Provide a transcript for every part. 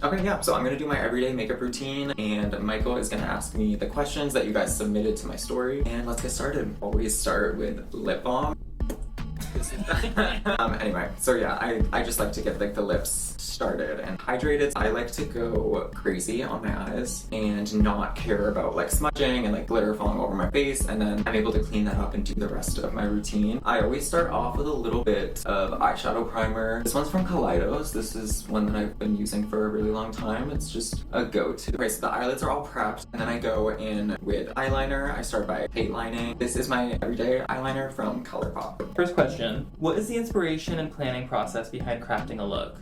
Okay, yeah, so I'm gonna do my everyday makeup routine, and Michael is gonna ask me the questions that you guys submitted to my story, and let's get started. Always start with lip balm. Anyway, so yeah, I just like to get like the lips started and hydrated. I like to go crazy on my eyes and not care about like smudging and like glitter falling over my face, and then I'm able to clean that up and do the rest of my routine. I always start off with a little bit of eyeshadow primer. This one's from Kaleidos. This is one that I've been using for a really long time. It's just a go-to. Okay, so the eyelids are all prepped, and then I go in with eyeliner. I start by pate lining. This is my everyday eyeliner from ColourPop. First question, what is the inspiration and planning process behind crafting a look?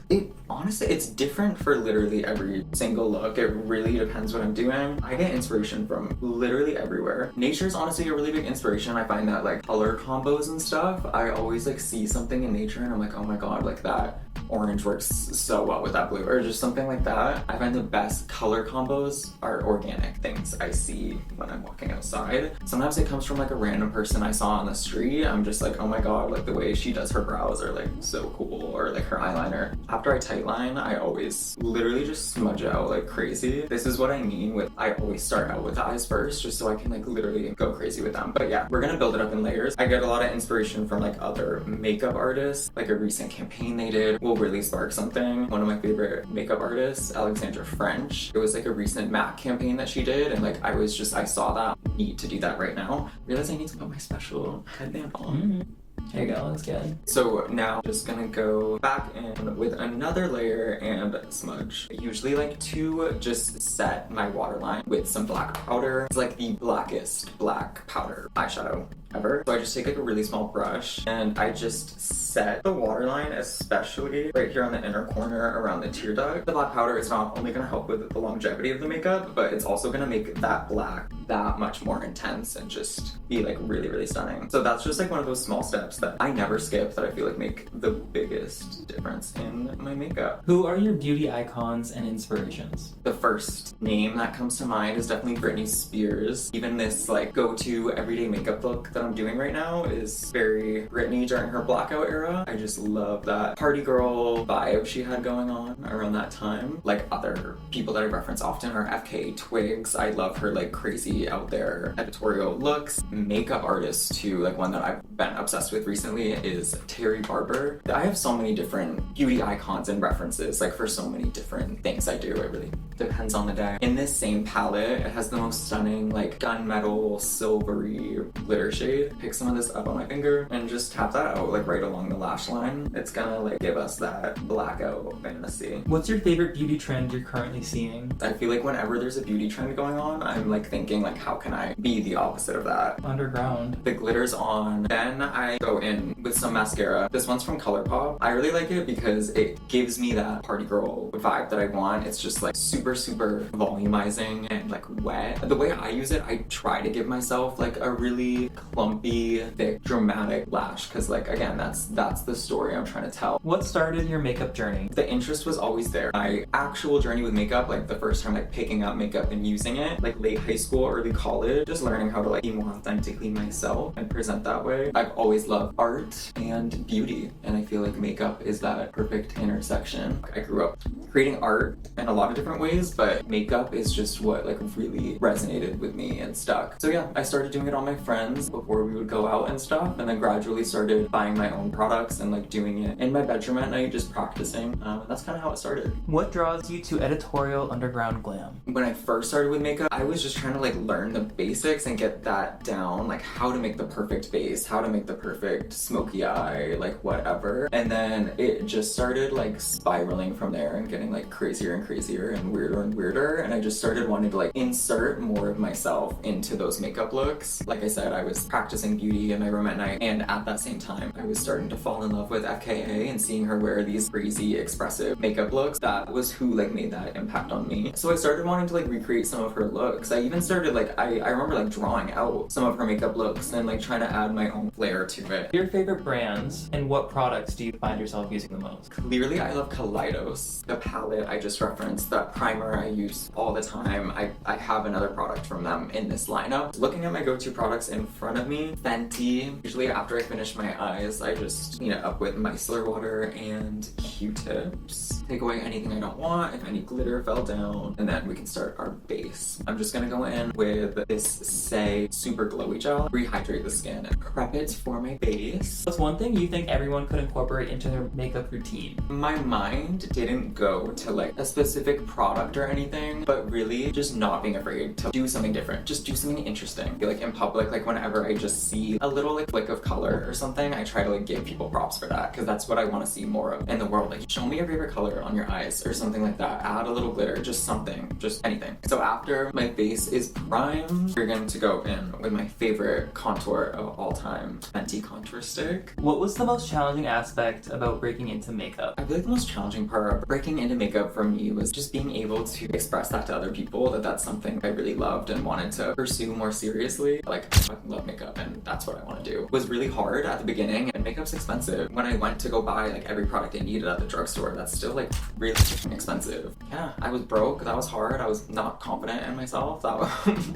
Honestly, it's different for literally every single look. It really depends what I'm doing. I get inspiration from literally everywhere. Nature is honestly a really big inspiration. I find that like color combos and stuff, I always like see something in nature and I'm like, oh my god, like that orange works so well with that blue, or just something like that. I find the best color combos are organic things I see when I'm walking outside. Sometimes it comes from like a random person I saw on the street. I'm just like, oh my god, like the way she does her brows are like so cool, or like her eyeliner. After I tightline, I always literally just smudge out like crazy. This is what I mean with I always start out with the eyes first, just so I can like literally go crazy with them. But yeah, we're gonna build it up in layers. I get a lot of inspiration from like other makeup artists. Like a recent campaign they did will really spark something. One of my favorite makeup artists, Alexandra French, it was like a recent MAC campaign that she did, and like I saw that, need to do that right now. Realize I need to put my special headband on. There you go, looks good. So now I'm just gonna go back in with another layer and smudge. I usually like to just set my waterline with some black powder. It's like the blackest black powder eyeshadow ever. So I just take like a really small brush and I just set the waterline, especially right here on the inner corner around the tear duct. The black powder is not only gonna help with the longevity of the makeup, but it's also gonna make that black that much more intense and just be like really, really stunning. So that's just like one of those small steps that I never skip that I feel like make the biggest difference in my makeup. Who are your beauty icons and inspirations? The first name that comes to mind is definitely Britney Spears. Even this like go-to everyday makeup look that I'm doing right now is very Britney during her blackout era. I just love that party girl vibe she had going on around that time. Like other people that I reference often are FKA Twigs. I love her like crazy out there editorial looks. Makeup artists too, like one that I've been obsessed with recently is Terry Barber. I have so many different beauty icons and references like for so many different things I do. It really depends on the day. In this same palette, it has the most stunning like gunmetal silvery glitter shade. Pick some of this up on my finger and just tap that out like right along the lash line. It's gonna like give us that blackout fantasy. What's your favorite beauty trend you're currently seeing? I feel like whenever there's a beauty trend going on, I'm like thinking like how can I be the opposite of that? Underground. The glitter's on. Then I go in with some mascara. This one's from ColourPop. I really like it because it gives me that party girl vibe that I want. It's just like super volumizing and like wet. The way I use it, I try to give myself like a really clumpy, thick, dramatic lash, because like again, that's the story I'm trying to tell. What started your makeup journey? The interest was always there. My actual journey with makeup, like the first time like picking up makeup and using it, like late high school, early college, just learning how to like be more authentically myself and present that way. I've always loved art and beauty, and I feel like makeup is that perfect intersection. I grew up creating art in a lot of different ways, but makeup is just what like really resonated with me and stuck. So yeah, I started doing it on my friends before we would go out and stuff, and then gradually started buying my own products and like doing it in my bedroom at night, just practicing. That's kind of how it started. What draws you to editorial underground glam? When I first started with makeup, I was just trying to like learn the basics and get that down, like how to make the perfect base, how to make the perfect smoky eye, like whatever. And then it just started like spiraling from there and getting like crazier and crazier and weirder, and I just started wanting to like insert more of myself into those makeup looks. Like I said, I was practicing beauty in my room at night, and at that same time I was starting to fall in love with FKA and seeing her wear these crazy expressive makeup looks. That was who like made that impact on me. So I started wanting to like recreate some of her looks. I even started like I remember like drawing out some of her makeup looks and like trying to add my own flair to it. Your favorite brands and what products do you find yourself using the most? Clearly I love Kaleidos. The palette I just referenced, that primer I use all the time. I have another product from them in this lineup. Looking at my go-to products in front of me, Fenty. Usually after I finish my eyes, I just clean it up with micellar water and Q-tips. Take away anything I don't want, if any glitter fell down, and then we can start our base. I'm just gonna go in with this Say Super Glowy Gel, rehydrate the skin, and prep it for my base. What's one thing you think everyone could incorporate into their makeup routine? My mind didn't go to like a specific product or anything, but really just not being afraid to do something different. Just do something interesting. I feel like in public, like whenever I just see a little like flick of color or something, I try to like give people props for that, because that's what I want to see more of in the world. Like, show me your favorite color on your eyes or something like that. Add a little glitter, just something, just anything. So after my face is primed, we're going to go in with my favorite contour of all time, Fenty Contour Stick. What was the most challenging aspect about breaking into makeup? I feel like the most challenging part of breaking into makeup for me was just being able to express that to other people, that that's something I really loved and wanted to pursue more seriously. Like, I fucking love makeup and that's what I want to do. It was really hard at the beginning, and makeup's expensive. When I went to go buy like every product I needed at the drugstore, that's still like really expensive. Yeah, I was broke. That was hard. I was not confident in myself. That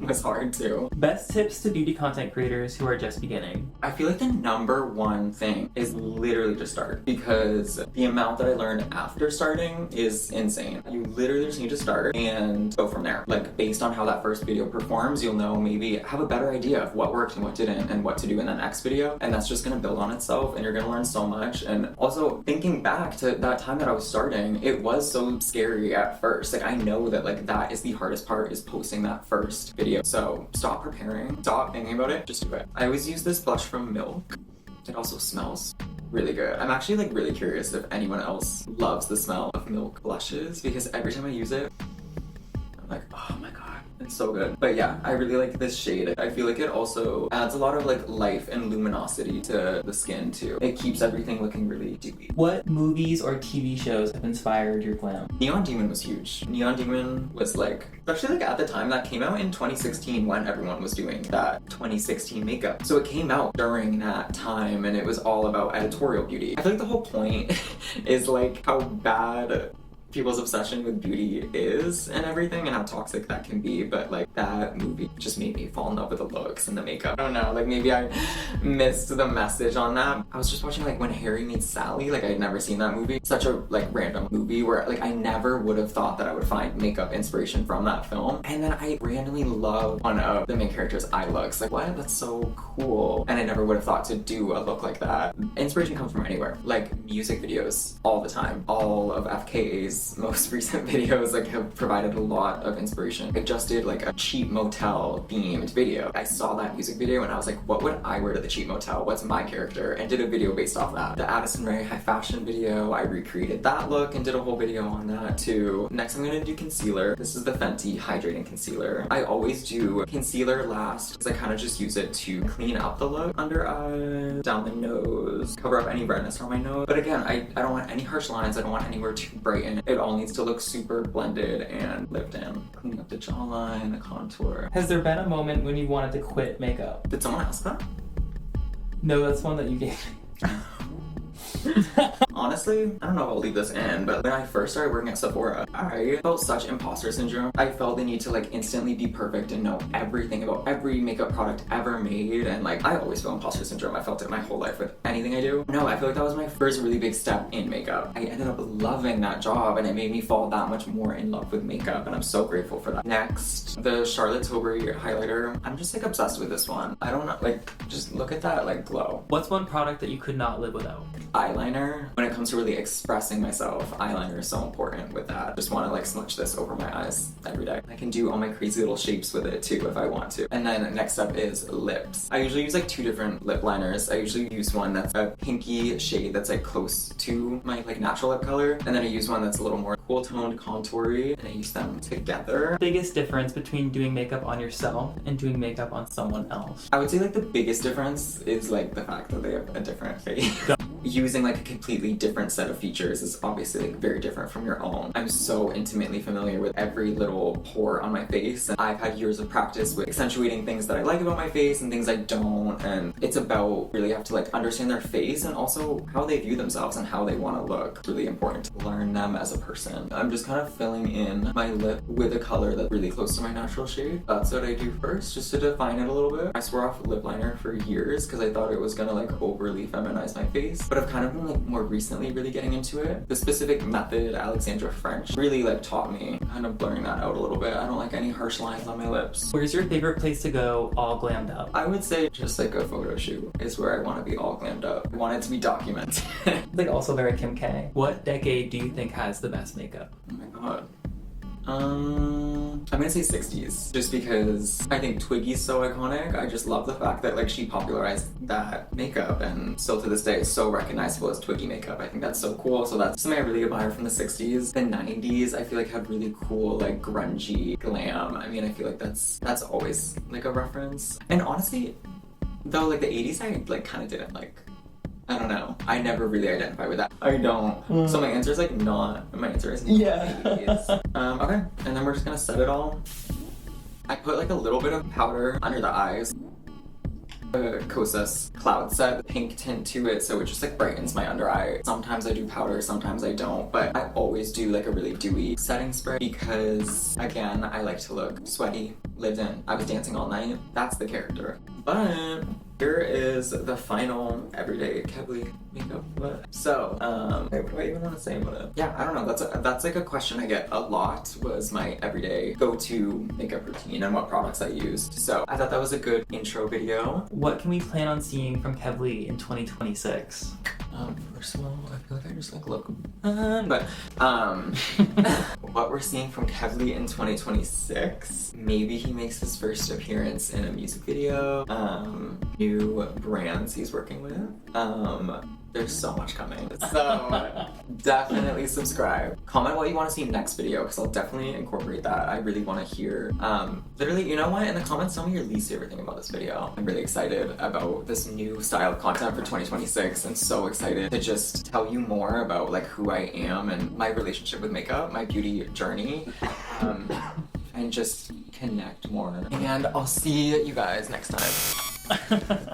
was hard too. Best tips to beauty content creators who are just beginning? I feel like the number one thing is literally just start, because the amount that I learned after starting is insane. You literally just need to start and go from there. Like, based on how that first video performs, you'll know, maybe have a better idea of what worked and what didn't and what to do in the next video, and that's just gonna build on itself and you're gonna learn so much. And also, thinking back to that time that I was starting, it was so scary at first. Like, I know that like that is the hardest part, is posting that first video. So stop preparing, stop thinking about it, just do it. I always use this blush from Milk. It also smells really good. I'm actually like really curious if anyone else loves the smell of Milk blushes, because every time I use it, I'm like, oh my god, it's so good. But yeah, I really like this shade. I feel like it also adds a lot of like life and luminosity to the skin too. It keeps everything looking really dewy. What movies or TV shows have inspired your glam? Neon Demon was huge. Neon Demon was like, especially like at the time that came out in 2016, when everyone was doing that 2016 makeup. So it came out during that time, and it was all about editorial beauty. I feel like the whole point is like how bad people's obsession with beauty is and everything, and how toxic that can be. But like, that movie just made me fall in love with the looks and the makeup. I don't know, like maybe I missed the message on that. I was just watching like When Harry Meets Sally. Like, I had never seen that movie. Such a like random movie where like I never would have thought that I would find makeup inspiration from that film. And then I randomly loved one of the main character's eye looks. Like, what? That's so cool. And I never would have thought to do a look like that. Inspiration comes from anywhere. Like music videos all the time. All of FKA's most recent videos like have provided a lot of inspiration. I just did like a cheap motel themed video. I saw that music video and I was like, what would I wear to the cheap motel? What's my character? And did a video based off that. The Addison Rae high fashion video, I recreated that look and did a whole video on that too. Next, I'm gonna do concealer. This is the Fenty Hydrating Concealer. I always do concealer last, because I kind of just use it to clean up the look. Under eye, down the nose, cover up any redness on my nose. But again, I don't want any harsh lines. I don't want anywhere too bright. It all needs to look super blended and lived in. Cleaning up the jawline, the contour. Has there been a moment when you wanted to quit makeup? Did someone ask that? No, that's one that you gave me. Honestly, I don't know if I'll leave this in, but when I first started working at Sephora, I felt such imposter syndrome. I felt the need to like instantly be perfect and know everything about every makeup product ever made, and like I always feel imposter syndrome. I felt it my whole life with anything I do. No, I feel like that was my first really big step in makeup. I ended up loving that job, and it made me fall that much more in love with makeup, and I'm so grateful for that. Next, the Charlotte Tilbury highlighter. I'm just like obsessed with this one. I don't know, like just look at that like glow. What's one product that you could not live without? Eyeliner. When it comes to really expressing myself, eyeliner is so important with that. Just want to like smudge this over my eyes every day. I can do all my crazy little shapes with it too if I want to. And then next up is lips. I usually use like two different lip liners. I usually use one that's a pinky shade that's like close to my like natural lip color, and then I use one that's a little more cool toned, contoury, and I use them together. Biggest difference between doing makeup on yourself and doing makeup on someone else? I would say like the biggest difference is like the fact that they have a different face. using like a completely different set of features is obviously like very different from your own. I'm so intimately familiar with every little pore on my face, and I've had years of practice with accentuating things that I like about my face and things I don't, and it's about really have to like understand their face and also how they view themselves and how they want to look. It's really important to learn them as a person. I'm just kind of filling in my lip with a color that's really close to my natural shade. That's what I do first, just to define it a little bit. I swore off lip liner for years because I thought it was gonna like overly feminize my face, but I've kind of been like more recently really getting into it. The specific method Alexandra French really like taught me kind of blurring that out a little bit. I don't like any harsh lines on my lips. Where's your favorite place to go all glammed up? I would say just like a photo shoot is where I want to be all glammed up. I want it to be documented. Like also very Kim K. What decade do you think has the best makeup? Oh my god. I'm gonna say 60s, just because I think Twiggy's so iconic. I just love the fact that like she popularized that makeup and still to this day is so recognizable as Twiggy makeup. I think that's so cool. So that's something I really admire from the 60s. The 90s I feel like had really cool like grungy glam. I mean, I feel like that's always like a reference. And honestly, though, like the 80s I like kind of didn't like. I don't know. I never really identify with that. I don't. So my answer is like not. My answer is not. Yeah. 80s. Okay, and then we're just gonna set it all. I put like a little bit of powder under the eyes. The Kosas Cloud Set pink tint to it, so it just like brightens my under eye. Sometimes I do powder, sometimes I don't, but I always do like a really dewy setting spray because again, I like to look sweaty, lived in. I was dancing all night. That's the character. But here is the final everyday Kevly makeup look. So, what do I even want to say about it? Yeah, I don't know. That's like a question I get a lot, was my everyday go-to makeup routine and what products I used. So I thought that was a good intro video. What can we plan on seeing from Kevly in 2026? First of all, I feel like I just like look but what we're seeing from Kevly in 2026, maybe he makes his first appearance in a music video, new brands he's working with. There's so much coming. So definitely subscribe. Comment what you want to see next video because I'll definitely incorporate that. I really want to hear, literally, you know what? In the comments, tell me your least favorite thing about this video. I'm really excited about this new style of content for 2026 and so excited to just tell you more about like who I am and my relationship with makeup, my beauty journey, and just connect more. And I'll see you guys next time.